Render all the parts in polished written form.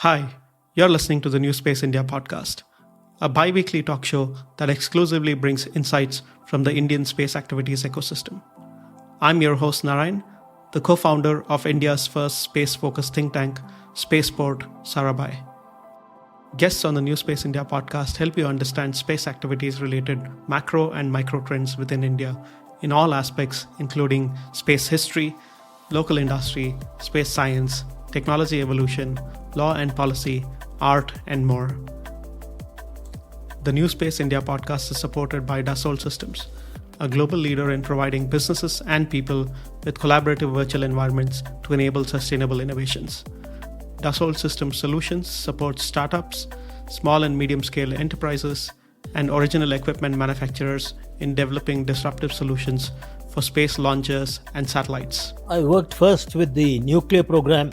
Hi, you're listening to the NewSpace India podcast, a bi weekly talk show that exclusively brings insights from the Indian space activities ecosystem. I'm your host, Narayan, the co founder of India's first space focused think tank, Spaceport Sarabhai. Guests on the NewSpace India podcast help you understand space activities related macro and micro trends within India in all aspects, including space history, local industry, space science, technology evolution, law and policy, art, and more. The NewSpace India podcast is supported by Dassault Systems, a global leader in providing businesses and people with collaborative virtual environments to enable sustainable innovations. Dassault Systems Solutions supports startups, small and medium-scale enterprises, and original equipment manufacturers in developing disruptive solutions for space launchers and satellites. I worked first with the nuclear program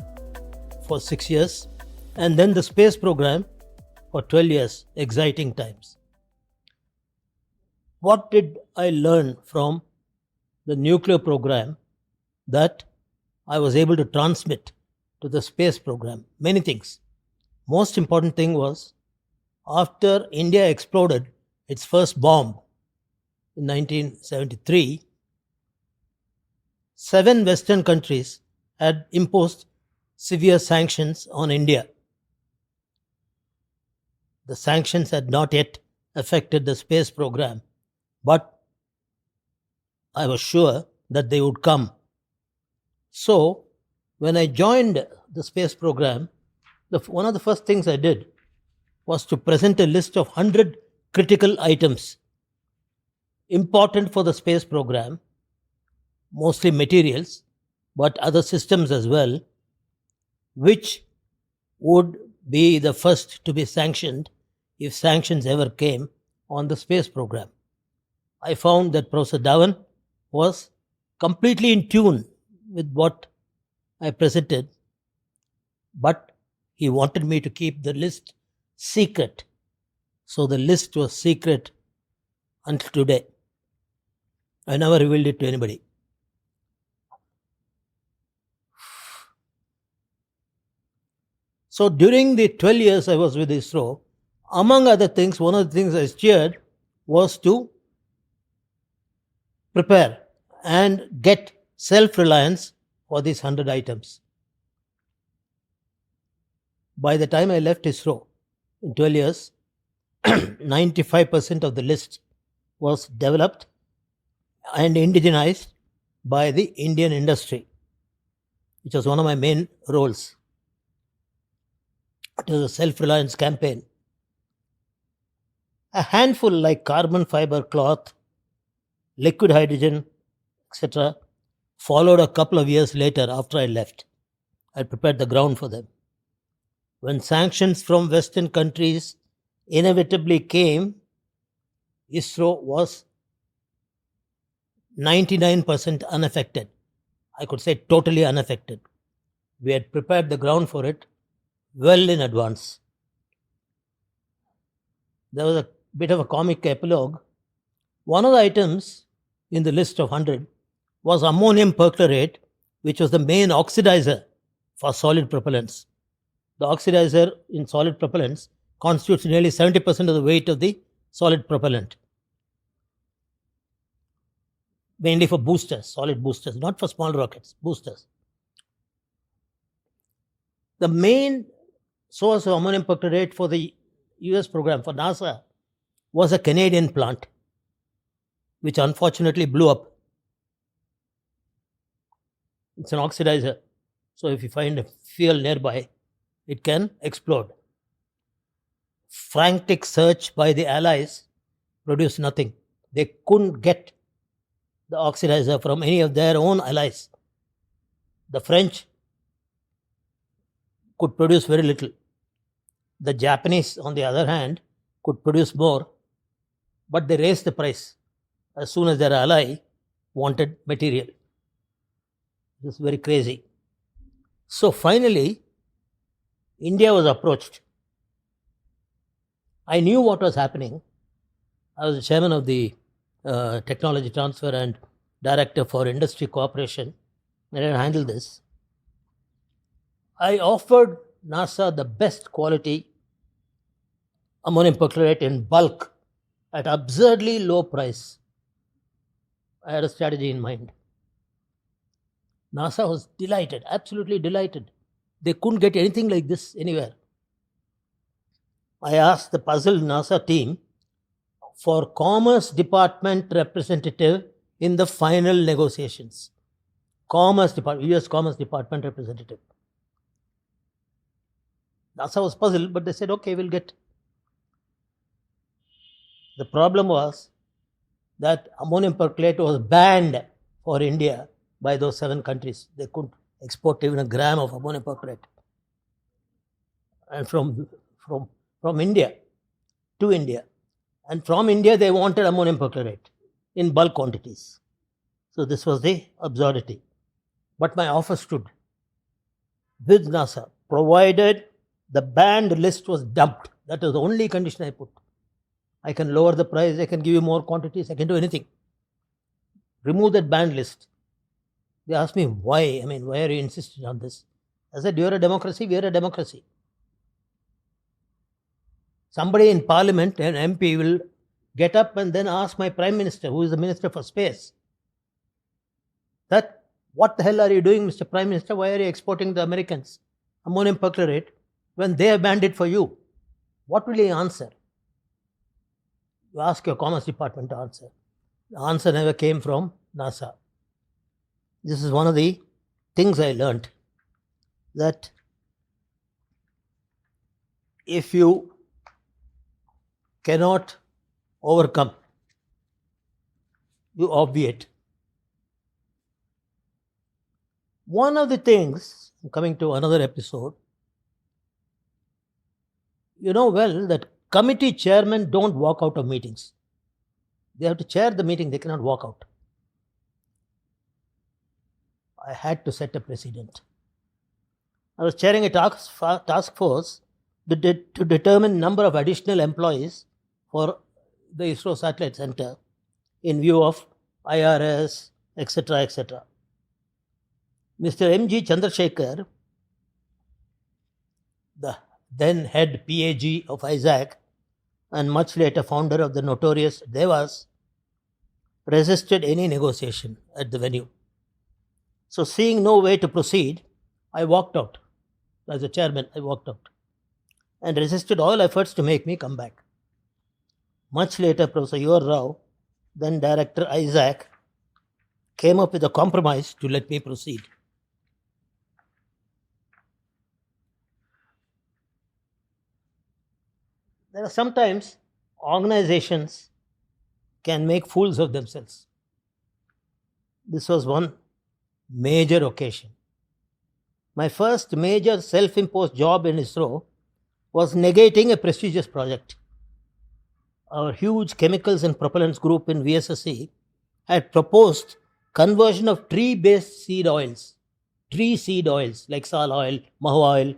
for 6 years and then the space program for 12 years. Exciting times. What did I learn from the nuclear program that I was able to transmit to the space program? Many things. Most important thing was, after India exploded its first bomb in 1973, 7 Western countries had imposed severe sanctions on India. The sanctions had not yet affected the space program, but I was sure that they would come. So, when I joined the space program, one of the first things I did was to present a list of 100 critical items important for the space program, mostly materials, but other systems as well, which would be the first to be sanctioned if sanctions ever came on the space program. I found that Professor Dhawan was completely in tune with what I presented, but he wanted me to keep the list secret. So the list was secret until today. I never revealed it to anybody. So during the 12 years I was with ISRO, among other things, one of the things I steered was to prepare and get self-reliance for these 100 items. By the time I left ISRO, in 12 years, 95% of the list was developed and indigenized by the Indian industry, which was one of my main roles. It was a self-reliance campaign. A handful like carbon fiber cloth, liquid hydrogen, etc., followed a couple of years later after I left. I prepared the ground for them. When sanctions from Western countries inevitably came, ISRO was 99% unaffected. I could say totally unaffected. We had prepared the ground for it well in advance. There was a bit of a comic epilogue. One of the items in the list of 100 was ammonium perchlorate, which was the main oxidizer for solid propellants. The oxidizer in solid propellants constitutes nearly 70% of the weight of the solid propellant. Mainly for boosters, solid boosters, not for small rockets, boosters. The main source of ammonium perchlorate for the US program, for NASA, was a Canadian plant, which unfortunately blew up. It's an oxidizer, so if you find a fuel nearby, it can explode. Frantic search by the Allies produced nothing. They couldn't get the oxidizer from any of their own allies. The French could produce very little. The Japanese, on the other hand, could produce more, but they raised the price as soon as their ally wanted material. This is very crazy. So finally, India was approached. I knew what was happening. I was the chairman of the Technology Transfer and Director for Industry Cooperation, and I handled this. I offered NASA the best quality ammonium perchlorate in bulk at absurdly low price. I had a strategy in mind. NASA was delighted, absolutely delighted. They couldn't get anything like this anywhere. I asked the puzzled NASA team for Commerce Department representative in the final negotiations. US Commerce Department representative. NASA was puzzled, but they said, okay, we'll get. The problem was that ammonium perchlorate was banned for India by those 7 countries. They couldn't export even a gram of ammonium perchlorate. And from India to India. And from India, they wanted ammonium perchlorate in bulk quantities. So this was the absurdity. But my offer stood with NASA, provided the banned list was dumped. That was the only condition I put. I can lower the price, I can give you more quantities, I can do anything. Remove that banned list. They asked me, why? Why are you insisting on this? I said, you're a democracy, we're a democracy. Somebody in parliament, an MP, will get up and then ask my prime minister, who is the minister for space, that, what the hell are you doing, Mr. Prime Minister? Why are you exporting the Americans ammonium perchlorate when they have banned it for you? What will he answer? You ask your Commerce Department to answer. The answer never came from NASA. This is one of the things I learned, that if you cannot overcome, you obviate. One of the things, coming to another episode, you know well that committee chairmen don't walk out of meetings. They have to chair the meeting, they cannot walk out. I had to set a precedent. I was chairing a task force to determine number of additional employees for the ISRO Satellite Center in view of IRS, etc., etc. Mr. M.G. Chandrasekhar, the then head PAG of ISAC and much later founder of the notorious Devas, resisted any negotiation at the venue. So seeing no way to proceed, I walked out. As a chairman, I walked out and resisted all efforts to make me come back. Much later, Professor U.R. Rao, then director ISAC, came up with a compromise to let me proceed. There are sometimes organizations can make fools of themselves. This was one major occasion. My first major self-imposed job in ISRO was negating a prestigious project. Our huge chemicals and propellants group in VSSC had proposed conversion of tree-based seed oils like sal oil, mahu oil,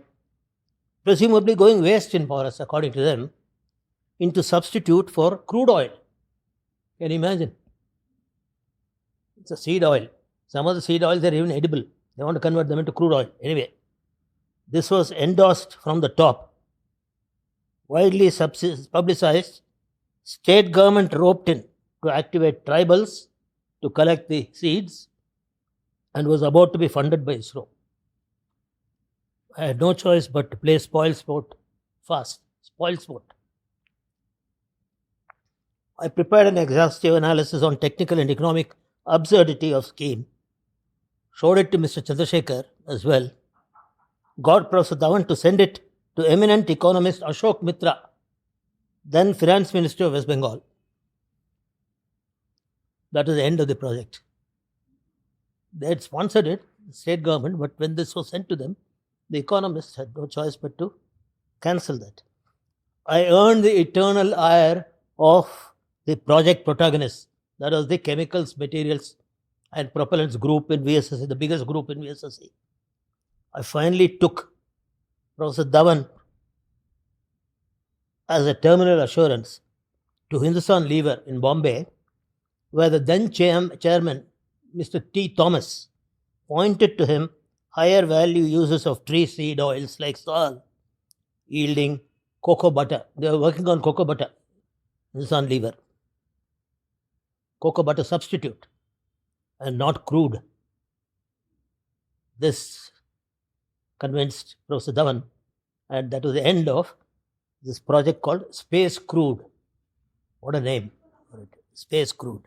presumably going waste in forests according to them, into substitute for crude oil. Can you imagine? It's a seed oil. Some of the seed oils are even edible. They want to convert them into crude oil. Anyway, this was endorsed from the top. Widely publicized, state government roped in to activate tribals to collect the seeds and was about to be funded by ISRO. I had no choice but to play spoil sport fast. Spoil sport. I prepared an exhaustive analysis on technical and economic absurdity of scheme, showed it to Mr. Chandrasekhar as well, got Professor Dhawan to send it to eminent economist Ashok Mitra, then Finance Minister of West Bengal. That was the end of the project. They had sponsored it, the state government, but when this was sent to them, the economists had no choice but to cancel that. I earned the eternal ire of the project protagonists. That was the chemicals, materials and propellants group in VSSC, the biggest group in VSSC. I finally took Professor Dhawan as a terminal assurance to Hindustan Lever in Bombay, where the then chairman, Mr. T. Thomas, pointed to him higher value uses of tree seed oils like sal, yielding cocoa butter. They were working on cocoa butter, Nissan lever, cocoa butter substitute, and not crude. This convinced Professor Dhawan, and that was the end of this project called Space Crude. What a name for it, Space Crude.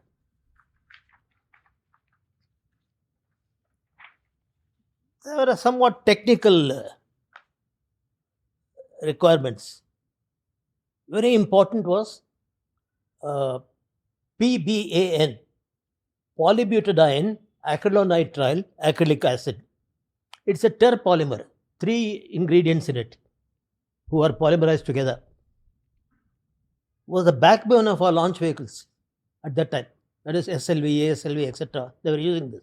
There were somewhat technical requirements. Very important was PBAN, polybutadiene acrylonitrile acrylic acid. It's a terpolymer, 3 ingredients in it, who are polymerized together. Was the backbone of our launch vehicles at that time. That is SLV, ASLV, etc. They were using this.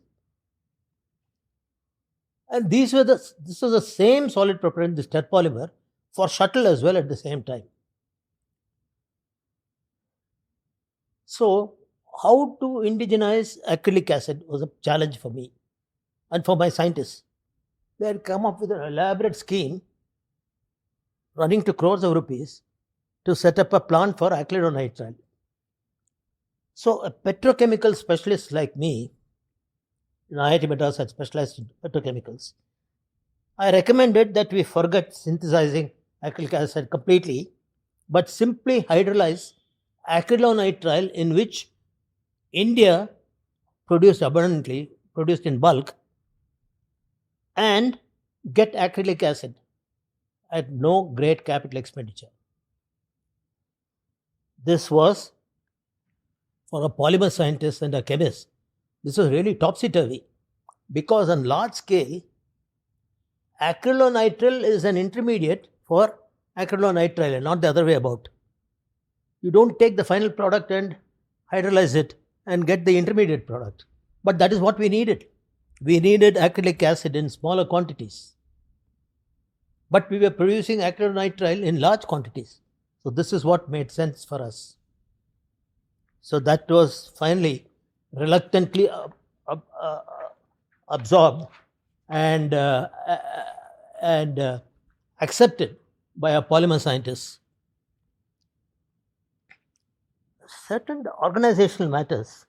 And this was the same solid propellant, this terpolymer, for shuttle as well at the same time. So, how to indigenize acrylic acid was a challenge for me and for my scientists. They had come up with an elaborate scheme running to crores of rupees to set up a plant for acrylonitrile. So, a petrochemical specialist like me, in IIT Madras had specialized in petrochemicals, I recommended that we forget synthesizing acrylic acid completely, but simply hydrolyze acrylonitrile, in which India produced abundantly, produced in bulk, and get acrylic acid at no great capital expenditure. This was, for a polymer scientist and a chemist, this was really topsy-turvy, because on large scale, acrylonitrile is an intermediate for acrylonitrile and not the other way about. You don't take the final product and hydrolyze it and get the intermediate product. But that is what we needed. We needed acrylic acid in smaller quantities. But we were producing acrylonitrile in large quantities. So this is what made sense for us. So that was finally reluctantly absorbed and accepted by our polymer scientists. Certain organizational matters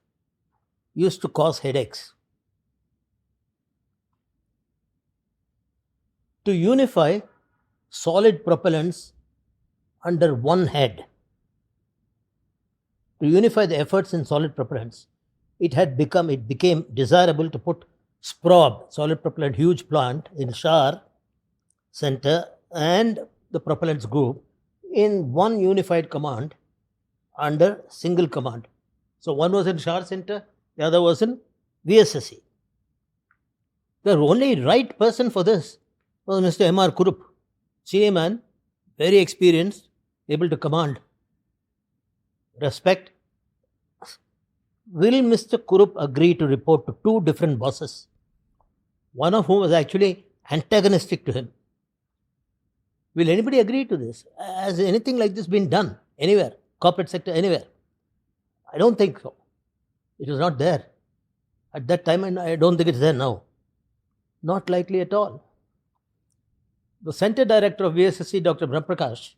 used to cause headaches. To unify solid propellants under one head, to unify the efforts in solid propellants, it became desirable to put SPROB, solid propellant huge plant, in SHAR center and the propellants group in one unified command under single command. So one was in SHAR center, the other was in VSSE. The only right person for this was Mr. M.R. Kurup, senior man, very experienced, able to command. Respect. Will Mr. Kurup agree to report to 2 different bosses, one of whom was actually antagonistic to him? Will anybody agree to this? Has anything like this been done anywhere, corporate sector, anywhere? I don't think so. It was not there at that time, and I don't think it's there now. Not likely at all. The center director of VSSC, Dr. Brahmprakash,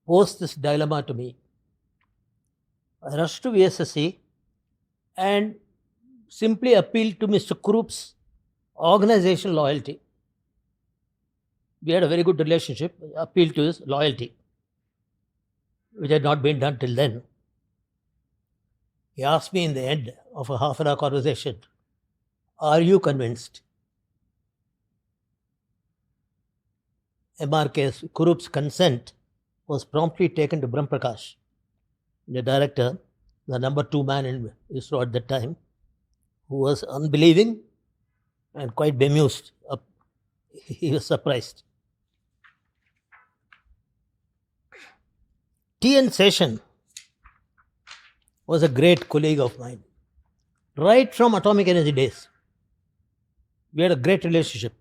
posed this dilemma to me. I rushed to VSSC and simply appealed to Mr. Kurup's organizational loyalty. We had a very good relationship. I appealed to his loyalty, which had not been done till then. He asked me in the end of a half-an-hour conversation, "Are you convinced?" M.R.K. Kurup's consent was promptly taken to Brahmprakash, the director, the number 2 man in ISRO at that time, who was unbelieving and quite bemused. He was surprised. T.N. Seshan was a great colleague of mine, right from atomic energy days. We had a great relationship.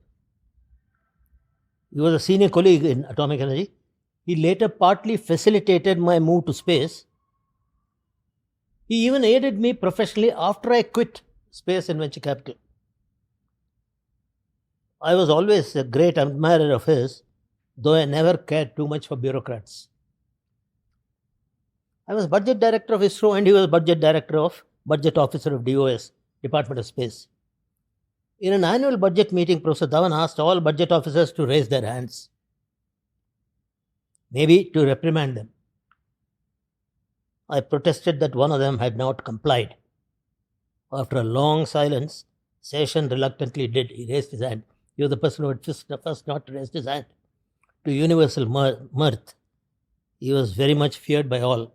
He was a senior colleague in atomic energy. He later partly facilitated my move to space. He even aided me professionally after I quit Space and Venture Capital. I was always a great admirer of his, though I never cared too much for bureaucrats. I was budget director of ISRO and he was budget officer of DOS, Department of Space. In an annual budget meeting, Professor Dhawan asked all budget officers to raise their hands, maybe to reprimand them. I protested that one of them had not complied. After a long silence, Session reluctantly did. He raised his hand. He was the person who had first not raised his hand. To universal mirth, he was very much feared by all.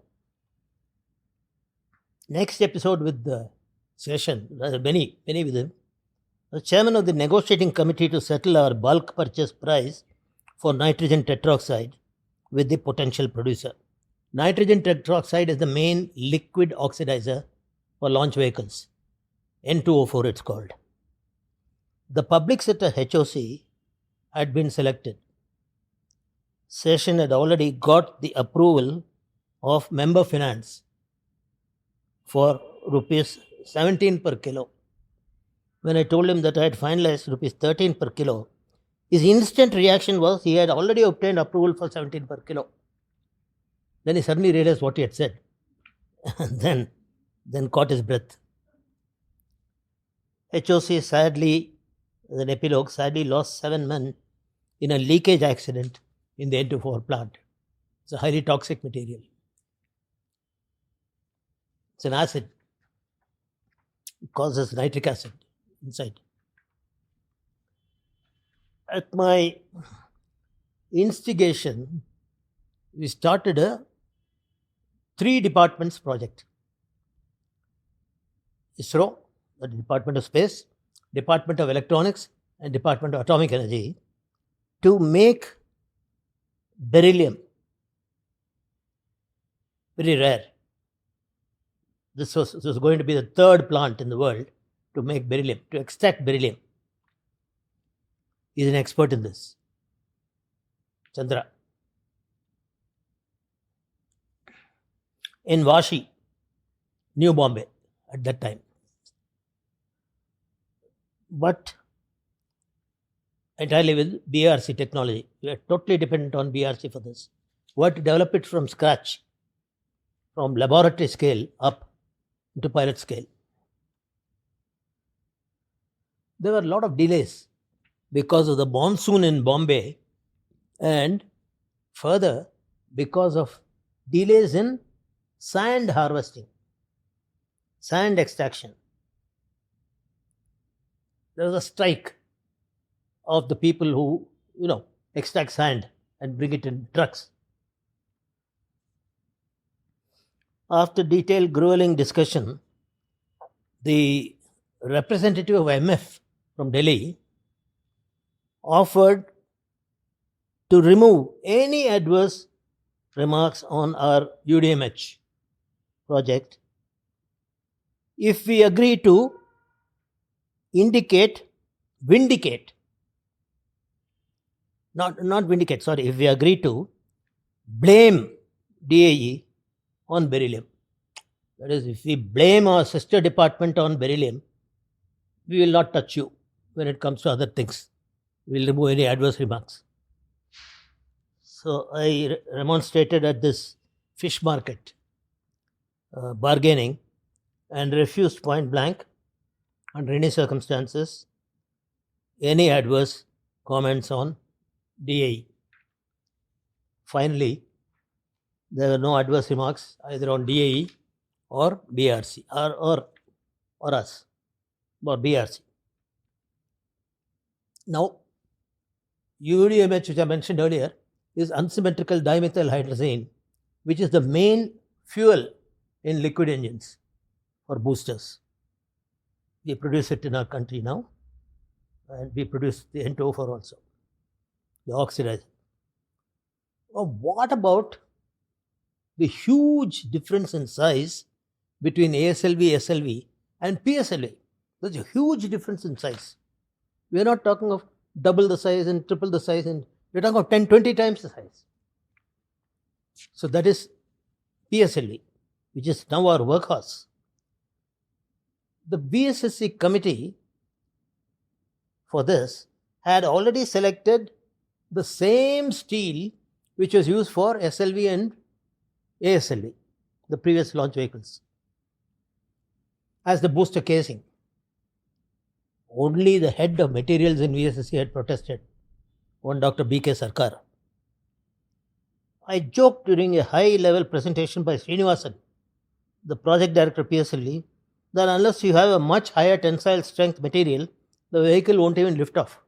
Next episode with the Session, many with him, the chairman of the negotiating committee to settle our bulk purchase price for nitrogen tetroxide with the potential producer. Nitrogen tetroxide is the main liquid oxidizer for launch vehicles. N2O4 it's called. The public sector HOC had been selected. Session had already got the approval of member finance for rupees 17 per kilo. When I told him that I had finalized rupees 13 per kilo, his instant reaction was he had already obtained approval for 17 per kilo. Then he suddenly realized what he had said and then caught his breath. HOC sadly, as an epilogue, sadly lost 7 men in a leakage accident in the N2O4 plant. It's a highly toxic material. It's an acid. It causes nitric acid inside. At my instigation, we started a 3 departments project. ISRO, the Department of Space, Department of Electronics, and Department of Atomic Energy, to make beryllium. Very rare. This was going to be the 3rd plant in the world to make beryllium, to extract beryllium. He is an expert in this. Chandra. In Vashi, New Bombay, at that time. But entirely with BRC technology. We are totally dependent on BRC for this. We had to develop it from scratch, from laboratory scale up to pilot scale. There were a lot of delays because of the monsoon in Bombay and further because of delays in sand harvesting, sand extraction. There was a strike of the people who, extract sand and bring it in trucks. After detailed, grueling discussion, the representative of MF from Delhi offered to remove any adverse remarks on our UDMH project if we agree to vindicate, if we agree to blame DAE on beryllium. That is, if we blame our sister department on beryllium, we will not touch you when it comes to other things. We will remove any adverse remarks. So I remonstrated at this fish market, bargaining, and refused point blank, under any circumstances, any adverse comments on DAE. Finally, there were no adverse remarks either on DAE or BRC or us or BRC. Now, UDMH, which I mentioned earlier, is unsymmetrical dimethyl hydrazine, which is the main fuel in liquid engines or boosters. We produce it in our country now, and we produce the N2O4 also, the oxidizer. Now, what about the huge difference in size between ASLV, SLV, and PSLV? There's a huge difference in size. We're not talking of double the size and triple the size, and we're talking of 10, 20 times the size. So that is PSLV, which is now our workhorse. The BSSC committee for this had already selected the same steel which was used for SLV and ASLV, the previous launch vehicles, as the booster casing. Only the head of materials in VSSC had protested, one Dr. B.K. Sarkar. I joked during a high-level presentation by Srinivasan, the project director PSLV, that unless you have a much higher tensile strength material, the vehicle won't even lift off.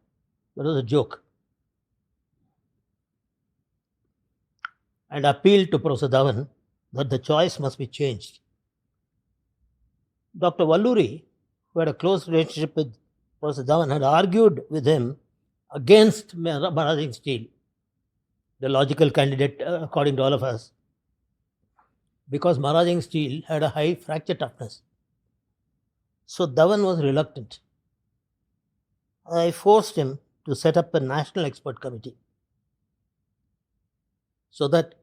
That was a joke. And appealed to Prof Dhawan that the choice must be changed. Dr. Valluri, who had a close relationship with Prof Dhawan, had argued with him against Maraging steel, the logical candidate according to all of us, because Maraging steel had a high fracture toughness. So Dhawan was reluctant. I forced him to set up a national expert committee so that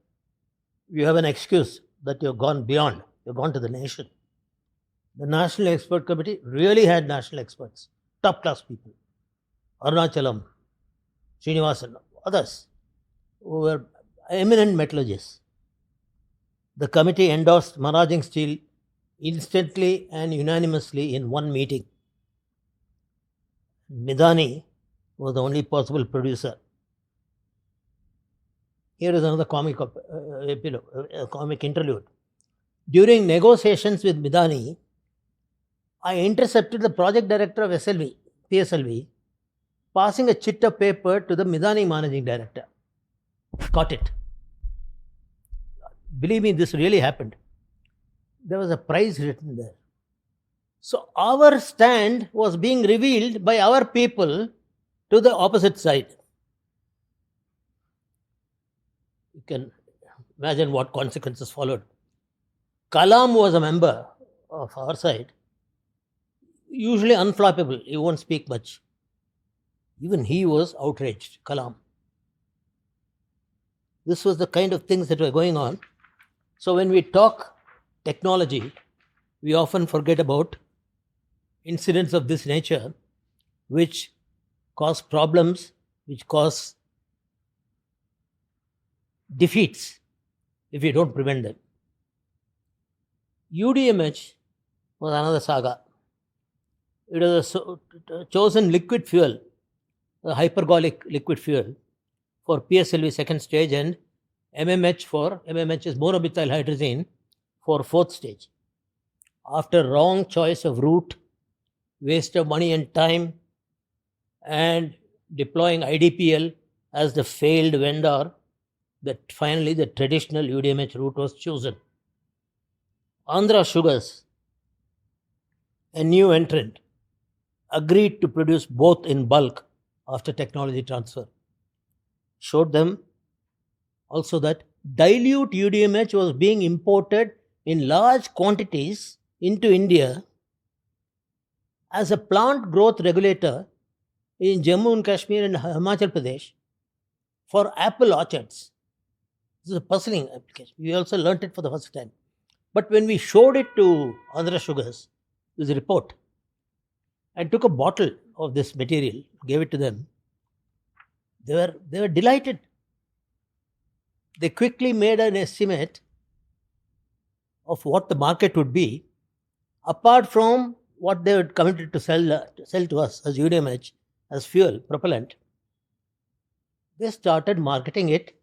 you have an excuse that you've gone beyond, you've gone to the nation. The national expert committee really had national experts, top class people, Arunachalam, Srinivasan, others who were eminent metallurgists. The committee endorsed Maraging steel instantly and unanimously in one meeting. Midani was the only possible producer. Here is another comic interlude. During negotiations with Midani, I intercepted the project director of PSLV, passing a chit of paper to the Midani managing director. Got it. Believe me, this really happened. There was a prize written there. So our stand was being revealed by our people to the opposite side. You can imagine what consequences followed. Kalam was a member of our side, usually unflappable, he won't speak much. Even he was outraged, Kalam. This was the kind of things that were going on. So when we talk technology, we often forget about incidents of this nature which cause problems, which cause defeats if you don't prevent them. UDMH was another saga. It was a chosen liquid fuel, a hypergolic liquid fuel for PSLV second stage, and MMH is monomethyl hydrazine for fourth stage. After wrong choice of route, waste of money and time, and deploying IDPL as the failed vendor, that finally the traditional UDMH route was chosen. Andhra Sugars, a new entrant, agreed to produce both in bulk after technology transfer. Showed them also that dilute UDMH was being imported in large quantities into India as a plant growth regulator in Jammu and Kashmir and Himachal Pradesh for apple orchards. This is a puzzling application. We also learnt it for the first time. But when we showed it to Andhra Sugars, this report, and took a bottle of this material, gave it to them, they were delighted. They quickly made an estimate of what the market would be, apart from what they had committed to sell to us as UDMH, as fuel, propellant. They started marketing it,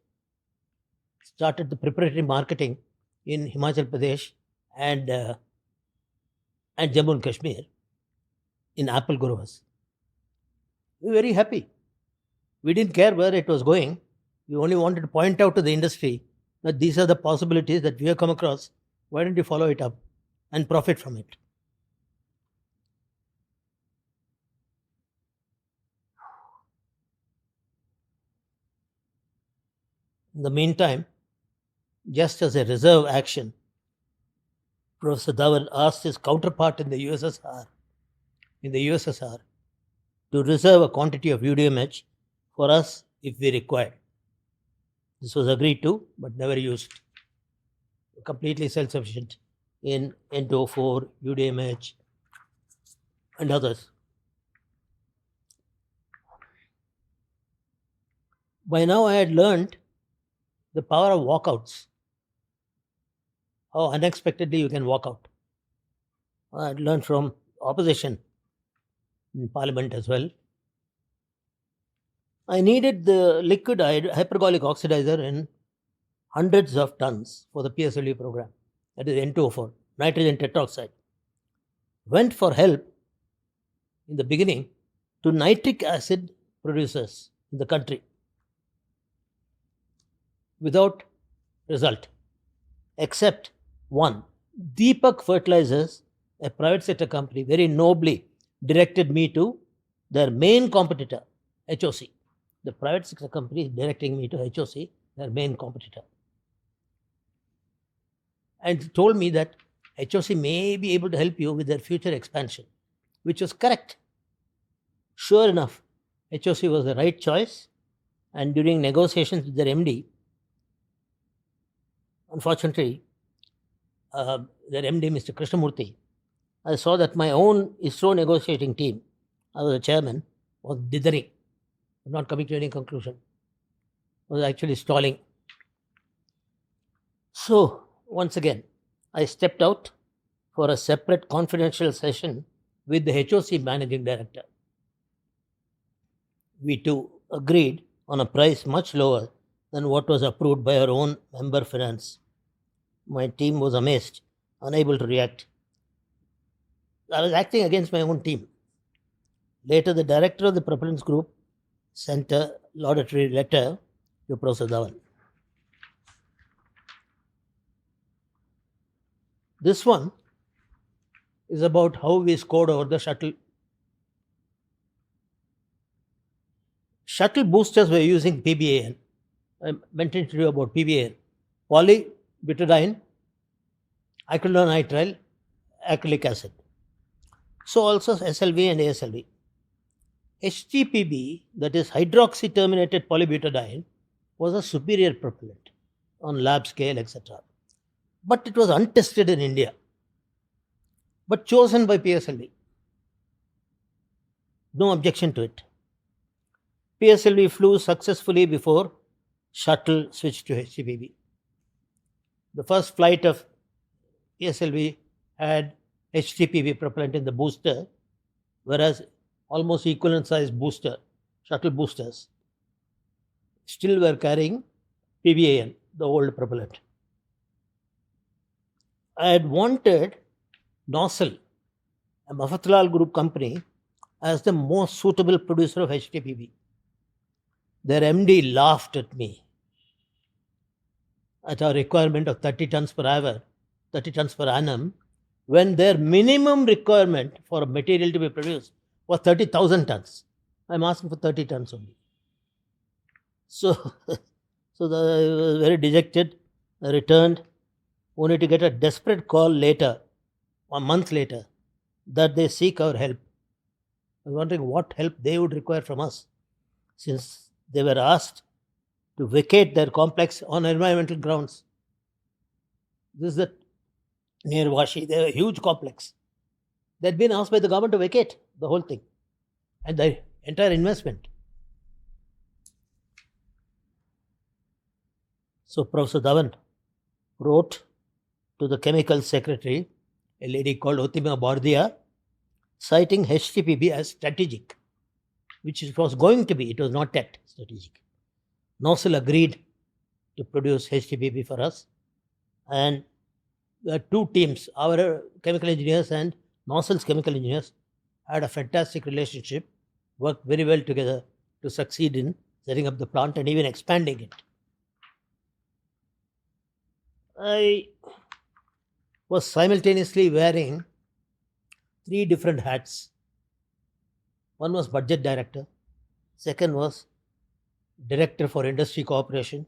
started the preparatory marketing in Himachal Pradesh and Jammu and Kashmir in apple growers. We were very happy. We didn't care where it was going. We only wanted to point out to the industry that these are the possibilities that we have come across. Why don't you follow it up and profit from it? In the meantime, just as a reserve action, Professor Dhawan asked his counterpart in the USSR to reserve a quantity of UDMH for us if we required. This was agreed to but never used. Completely self-sufficient in N2O4, UDMH and others. By now, I had learned the power of walkouts, how unexpectedly you can walk out. I had learned from opposition in parliament as well. I needed the liquid hypergolic oxidizer in hundreds of tons for the PSLV program. That is N2O4, nitrogen tetroxide. Went for help in the beginning to nitric acid producers in the country without result, except one. Deepak Fertilizers, a private sector company, very nobly directed me to their main competitor, HOC. The private sector company is directing me to HOC, their main competitor. And told me that HOC may be able to help you with their future expansion, which was correct. Sure enough, HOC was the right choice. And during negotiations with their MD, unfortunately, their MD, Mr. Krishnamurthy, I saw that my own ISRO negotiating team, I was the chairman, was dithering, not coming to any conclusion, was actually stalling. So, once again, I stepped out for a separate confidential session with the HOC managing director. We two agreed on a price much lower than what was approved by our own member finance. My team was amazed, unable to react. I was acting against my own team. Later, the director of the propellants group sent a laudatory letter to Prof Sarabhai. This one is about how we scored over the shuttle. Shuttle boosters were using PBAN. I mentioned to you about PBAN. Polybutadiene, acrylonitrile, acrylic acid. So also SLV and ASLV. HTPB, that is hydroxy terminated polybutadiene, was a superior propellant on lab scale, etc. But it was untested in India, but chosen by PSLV. No objection to it. PSLV flew successfully before shuttle switched to HTPB. The first flight of PSLV had HTPB propellant in the booster, whereas almost equivalent size booster, shuttle boosters, still were carrying PBAN, the old propellant. I had wanted Nozzle, a Mafatlal Group company, as the most suitable producer of HTPB. Their MD laughed at me at our requirement of 30 tons per hour, 30 tons per annum, when their minimum requirement for a material to be produced was 30,000 tons. I'm asking for 30 tons only. So I was very dejected. I returned, only to get a desperate call later, a month later, that they seek our help. I was wondering what help they would require from us, since they were asked to vacate their complex on environmental grounds. This is near Vashi. They were a huge complex. They had been asked by the government to vacate the whole thing and the entire investment. So Professor Dhawan wrote to the chemical secretary, a lady called Otima Bordia, citing HTPB as strategic, which it was going to be. It was not yet strategic. Nozzle agreed to produce HTPB for us, and the two teams, our chemical engineers and Nozzle's chemical engineers, had a fantastic relationship, worked very well together to succeed in setting up the plant and even expanding it. I was simultaneously wearing 3 different hats. One was budget director, second was director for industry cooperation,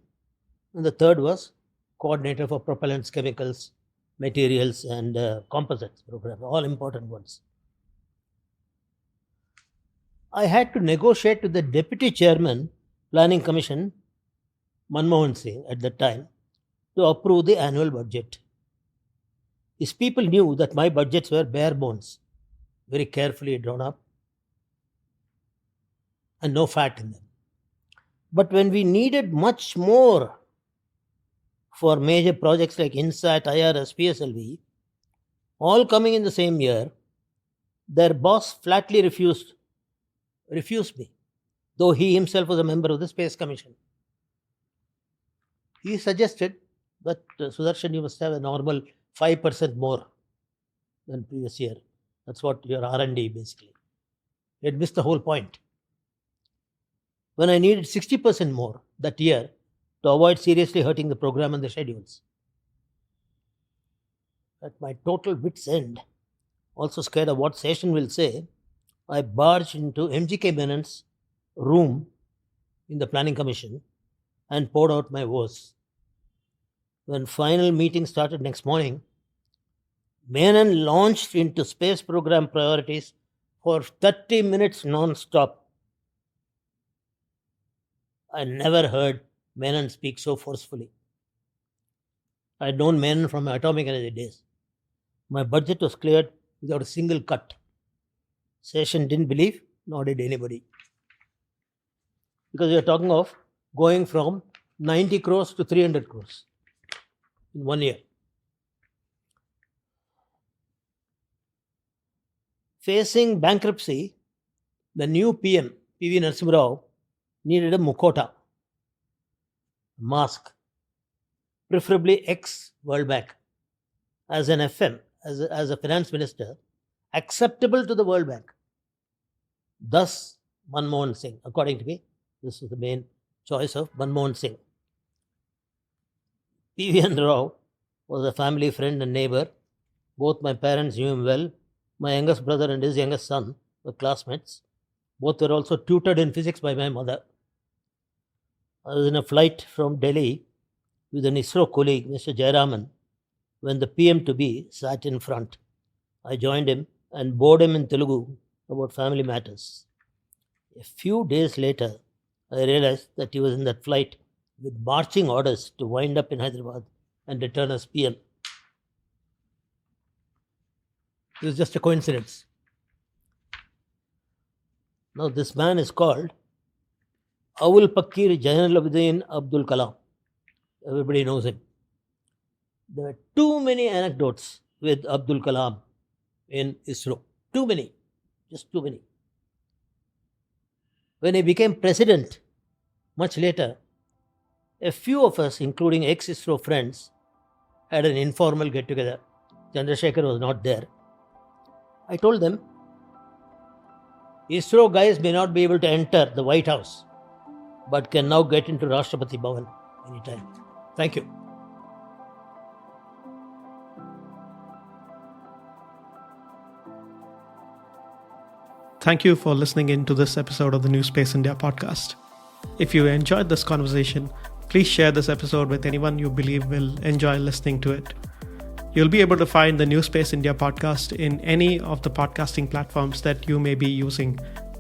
and the third was coordinator for propellants, chemicals, materials and composites program, all important ones. I had to negotiate with the deputy chairman, planning commission, Manmohan Singh at that time, to approve the annual budget. His people knew that my budgets were bare bones, very carefully drawn up, and no fat in them. But when we needed much more for major projects like INSAT, IRS, PSLV, all coming in the same year, their boss flatly refused me, though he himself was a member of the Space Commission. He suggested that Sudarshan, you must have a normal 5% more than previous year. That's what your R&D basically. He had missed the whole point. When I needed 60% more that year to avoid seriously hurting the program and the schedules. At my total wit's end, also scared of what Session will say, I barged into MGK Menon's room in the Planning Commission and poured out my woes. When final meeting started next morning, Menon launched into space program priorities for 30 minutes non-stop. I never heard Menon speak so forcefully. I had known Menon from my atomic energy days. My budget was cleared without a single cut. Session didn't believe, nor did anybody. Because we are talking of going from 90 crores to 300 crores in 1 year. Facing bankruptcy, the new PM, P.V. Narasimha Rao, needed a mukhota, mask, preferably ex-World Bank, as an FM, as a finance minister, acceptable to the World Bank. Thus, Manmohan Singh, according to me, this is the main choice of Manmohan Singh. P.V. Rao was a family friend and neighbor. Both my parents knew him well. My youngest brother and his youngest son were classmates. Both were also tutored in physics by my mother. I was in a flight from Delhi with an ISRO colleague, Mr. Jayaraman, when the PM-to-be sat in front. I joined him and bored him in Telugu about family matters. A few days later, I realized that he was in that flight with marching orders to wind up in Hyderabad and return as PM. It was just a coincidence. Now, this man is called Awul Pakir Jainal Abdul Kalam. Everybody knows him. There were too many anecdotes with Abdul Kalam in ISRO. Too many. Just too many. When he became president, much later, a few of us, including ex-ISRO friends, had an informal get-together. Chandrasekhar was not there. I told them, ISRO guys may not be able to enter the White House, but can now get into Rashtrapati Bhavan anytime. Thank you. Thank you for listening in to this episode of the NewSpace India podcast. If you enjoyed this conversation, please share this episode with anyone you believe will enjoy listening to it. You'll be able to find the NewSpace India podcast in any of the podcasting platforms that you may be using,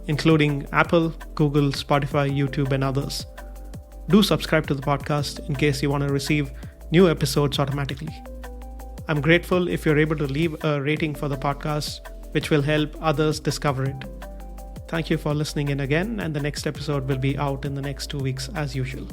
including Apple, Google, Spotify, YouTube, and others. Do subscribe to the podcast in case you want to receive new episodes automatically. I'm grateful if you're able to leave a rating for the podcast, which will help others discover it. Thank you for listening in again, and the next episode will be out in the next 2 weeks as usual.